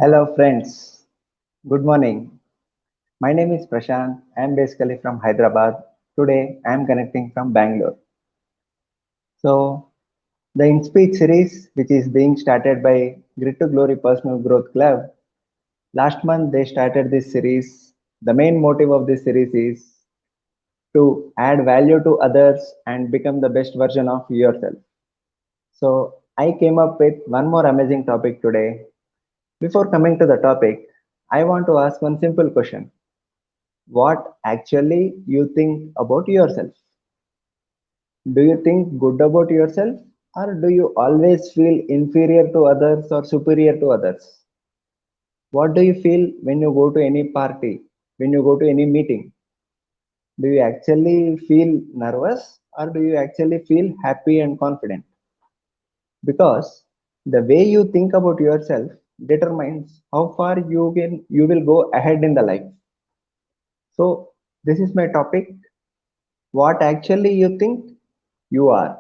Hello, friends. Good morning. My name is Prashant. I am basically from Hyderabad. Today, I am connecting from Bangalore. So, the InSpeak series, which is being started by Grit to Glory Personal Growth Club, last month they started this series. The main motive of this series is to add value to others and become the best version of yourself. So, I came up with one more amazing topic today. Before coming to the topic, I want to ask one simple question. What actually you think about yourself? Do you think good about yourself, or do you always feel inferior to others or superior to others? What do you feel when you go to any party, when you go to any meeting? Do you actually feel nervous, or do you actually feel happy and confident? Because the way you think about yourself determines how far you will go ahead in the life. So this is my topic. What actually you think you are.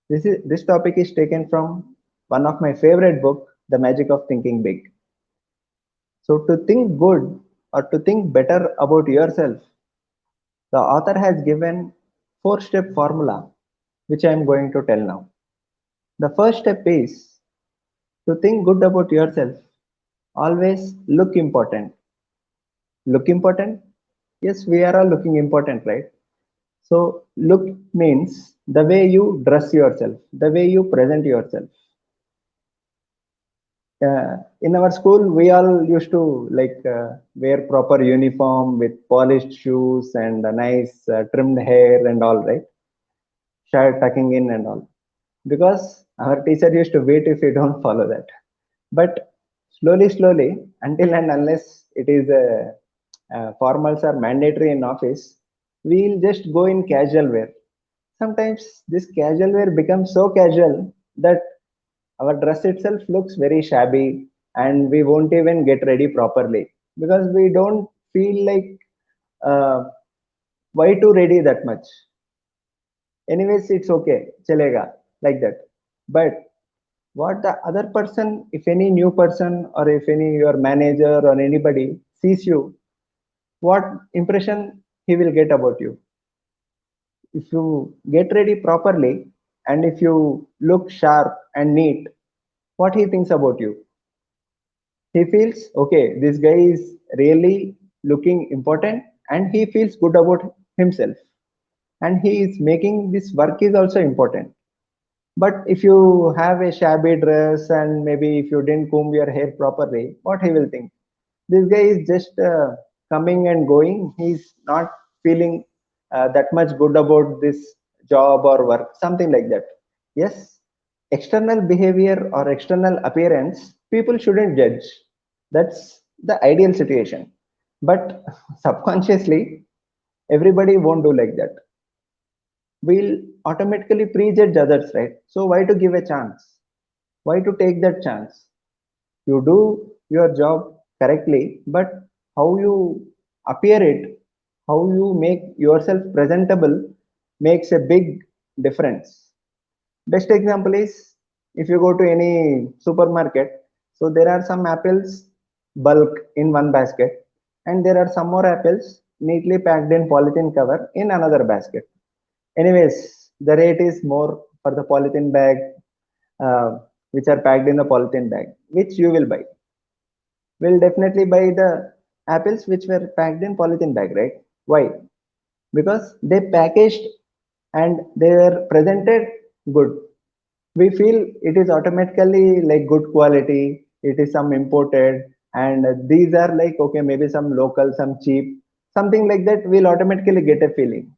This topic is taken from one of my favorite book, The Magic of Thinking Big. So to think good or to think better about yourself, the author has given four-step formula, which I am going to tell now. The first step is to think good about yourself. Always look important. Look important? Yes, we are all looking important, right? So look means the way you dress yourself, the way you present yourself. In our school we all used to wear proper uniform with polished shoes and a nice trimmed hair and all, right? Shirt tucking in and all, because our teacher used to wait if we don't follow that. But slowly until and unless it is formals are mandatory in office, we'll just go in casual wear. Sometimes this casual wear becomes so casual that our dress itself looks very shabby, and we won't even get ready properly because we don't feel like uh, why to ready that much. Anyways, it's okay, chalega, like that. But what the other person, if any new person or if any your manager or anybody sees you, what impression he will get about you? If you get ready properly and if you look sharp and neat, what he thinks about you? He feels okay, this guy is really looking important and he feels good about himself, and he is making this work is also important. But if you have a shabby dress and maybe if you didn't comb your hair properly, what he will think? This guy is just coming and going, he's not feeling that much good about this job or work, something like that. Yes, external behavior or external appearance, people shouldn't judge. That's the ideal situation. But subconsciously, everybody won't do like that. We'll automatically prejudge others, right? So why to give a chance? Why to take that chance? You do your job correctly, but how you appear it, how you make yourself presentable makes a big difference. Best example is if you go to any supermarket, so there are some apples bulk in one basket, and there are some more apples neatly packed in polythene cover in another basket. Anyways, the rate is more for the polythene bag, which are packed in the polythene bag, which you will buy. Will definitely buy the apples which were packed in polythene bag, right? Why? Because they packaged and they were presented good. We feel it is automatically like good quality, it is some imported, and these are like okay, maybe some local, some cheap, something like that. We'll automatically get a feeling.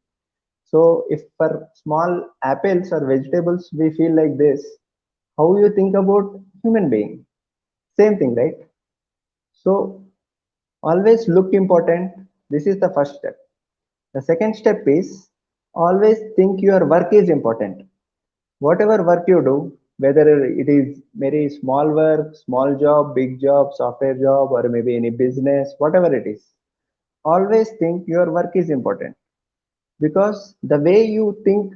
So if for small apples or vegetables we feel like this, how you think about human being? Same thing, right? So always look important. This is the first step. The second step is always think your work is important. Whatever work you do, whether it is very small work, small job, big job, software job, or maybe any business, whatever it is, always think your work is important, because the way you think,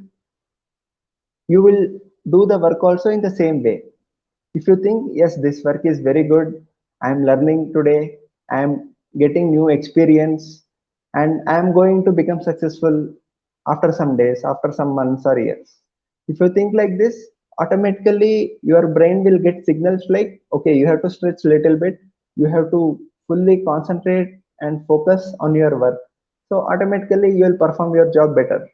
you will do the work also in the same way. If you think, yes, this work is very good, I'm learning today, I'm getting new experience, and I'm going to become successful after some days, after some months or years. If you think like this, automatically your brain will get signals like, okay, you have to stretch a little bit, you have to fully concentrate and focus on your work. So automatically you will perform your job better.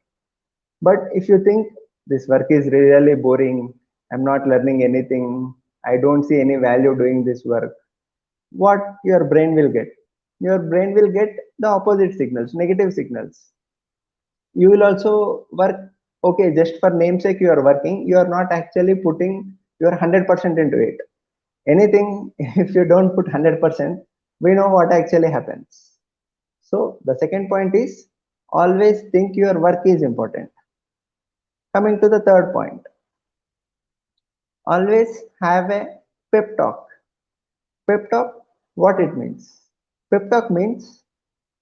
But if you think this work is really boring, I'm not learning anything, I don't see any value doing this work, what your brain will get? Your brain will get the opposite signals, negative signals. You will also work, okay, just for namesake you are working, you are not actually putting your 100% into it. Anything, if you don't put 100%, we know what actually happens. So the second point is always think your work is important. Coming to the third point, always have a pep talk. Pep talk, what it means? Pep talk means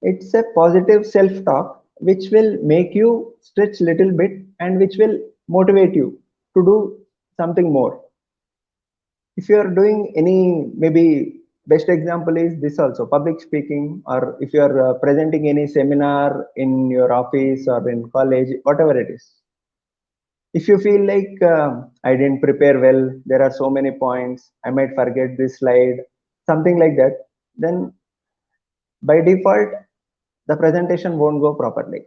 it's a positive self talk which will make you stretch little bit and which will motivate you to do something more. If you are doing any, maybe best example is this also, public speaking, or if you are presenting any seminar in your office or in college, whatever it is. If you feel like I didn't prepare well, there are so many points, I might forget this slide, something like that, then by default the presentation won't go properly.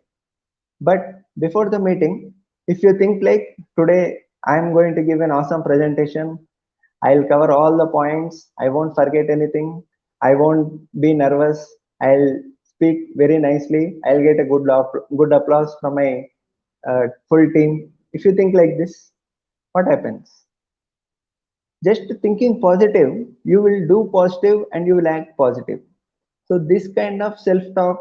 But before the meeting, if you think like, today I'm going to give an awesome presentation, I'll cover all the points, I won't forget anything, I won't be nervous, I'll speak very nicely, I'll get a good applause from my full team. If you think like this, what happens? Just thinking positive, you will do positive and you will act positive. So this kind of self-talk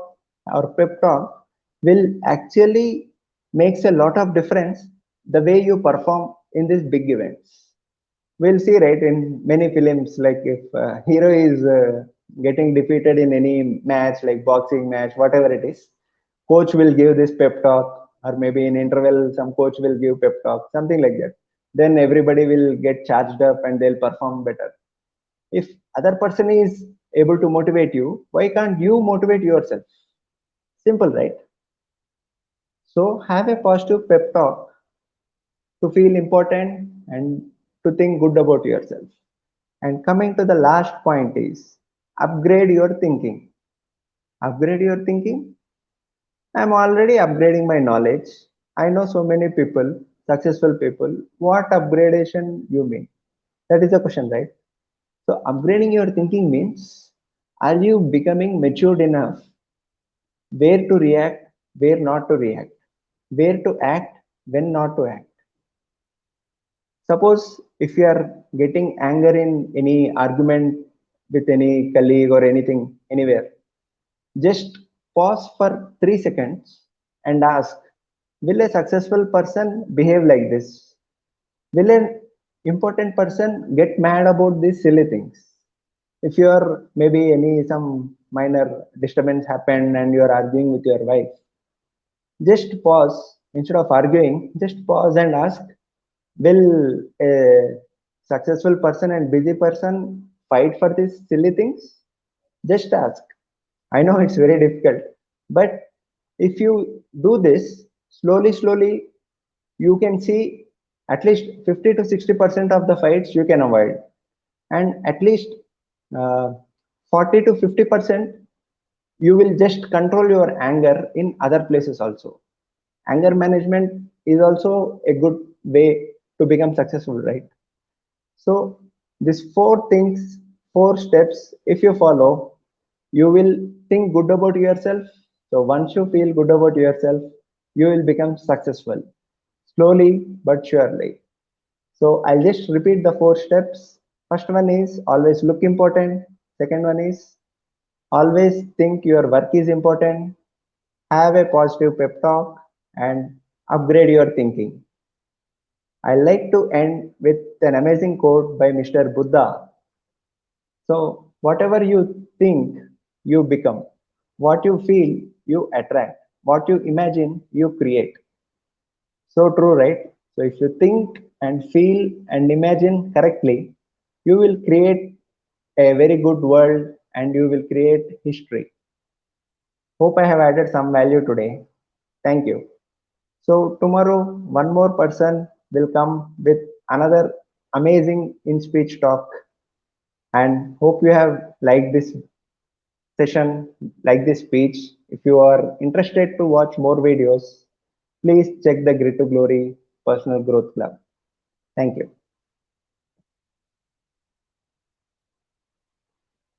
or pep talk will actually makes a lot of difference the way you perform in these big events. We'll see, right, in many films, like if hero is getting defeated in any match, like boxing match, whatever it is, coach will give this pep talk, or maybe in interval, some coach will give pep talk, something like that. Then everybody will get charged up and they'll perform better. If other person is able to motivate you, why can't you motivate yourself? Simple, right? So have a positive pep talk to feel important and to think good about yourself. And coming to the last point is upgrade your thinking. Upgrade your thinking. I'm already upgrading my knowledge. I know so many people, successful people. What upgradation you mean? That is the question, right? So upgrading your thinking means, are you becoming matured enough where to react, where not to react, where to act, when not to act? Suppose if you are getting anger in any argument with any colleague or anything, anywhere, just pause for 3 seconds and ask, will a successful person behave like this? Will an important person get mad about these silly things? If you are maybe any some minor disturbance happened and you are arguing with your wife, just pause instead of arguing, just pause and ask, will a successful person and busy person fight for these silly things? Just ask. I know it's very difficult, but if you do this slowly, slowly, you can see at least 50 to 60% of the fights you can avoid, and at least uh, 40 to 50% you will just control your anger in other places also. Anger management is also a good way to become successful, right? So these four things, four steps, if you follow, you will think good about yourself. So once you feel good about yourself, you will become successful slowly but surely. So I'll just repeat the four steps. First one is always look important. Second one is always think your work is important. Have a positive pep talk and upgrade your thinking. I like to end with an amazing quote by Mr. Buddha. So, whatever you think, you become. What you feel, you attract. What you imagine, you create. So true, right? So, if you think and feel and imagine correctly, you will create a very good world and you will create history. Hope I have added some value today. Thank you. So tomorrow, one more person will come with another amazing in speech talk. And hope you have liked this session, like this speech. If you are interested to watch more videos, please check the Grit to Glory Personal Growth Club. Thank you.